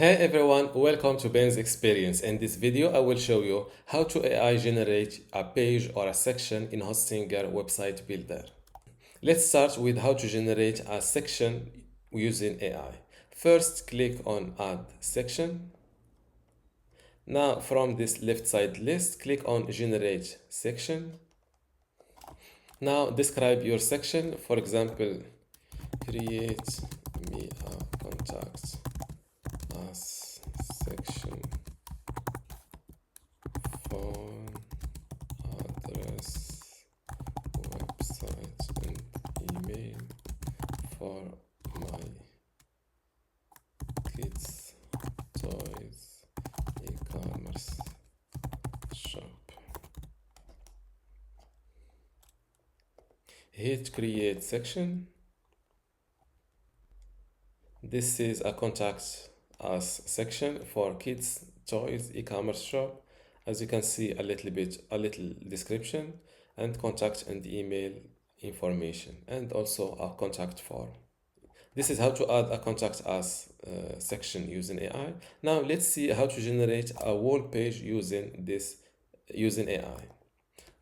Hey everyone, welcome to Ben's Experience. In this video, I will show you how to AI generate a page or a section in Hostinger website builder. Let's start with how to generate a section using AI. First, click on Add Section. Now, from this left side list, click on Generate Section. Now, describe your section. For example, create me a contact us section, phone, address, website, and email for my kids' toys e-commerce shop. Hit create section. This is a contact us section for kids toys e-commerce shop. As you can see, a little description and contact and email information, and also a contact form. This is how to add a contact us section using AI. Now let's see how to generate a wall page using AI.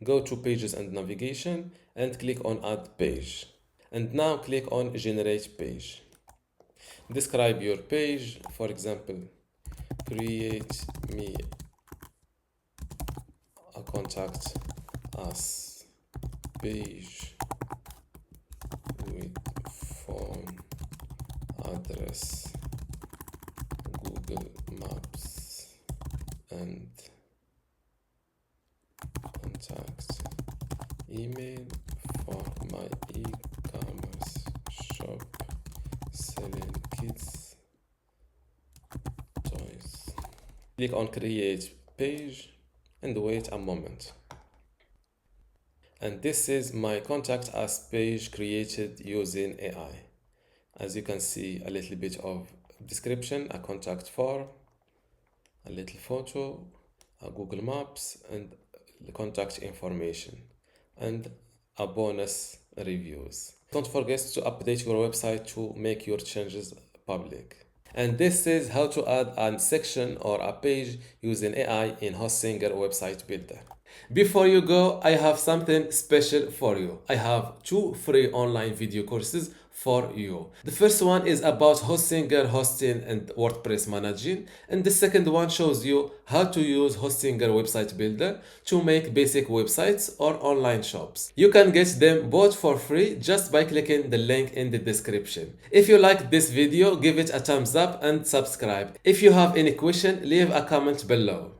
Go to pages and navigation and click on add page, and now click on generate page. Describe your page. For example, create me a contact us page with phone, address, Google Maps, and contact email for my e-commerce shop selling kids toys. Click on create page and wait a moment. And this is my contact us page created using AI. As you can see, a little bit of description, a contact form, a little photo, a Google Maps, and the contact information, and a bonus reviews. Don't forget to update your website to make your changes public. And this is how to add a section or a page using AI in Hostinger website builder. Before you go, I have something special for you. I have 2 free online video courses for you. The first one is about Hostinger hosting and WordPress managing, and the second one shows you how to use Hostinger website builder to make basic websites or online shops. You can get them both for free just by clicking the link in the description. If you like this video, give it a thumbs up and subscribe. If you have any question, leave a comment below.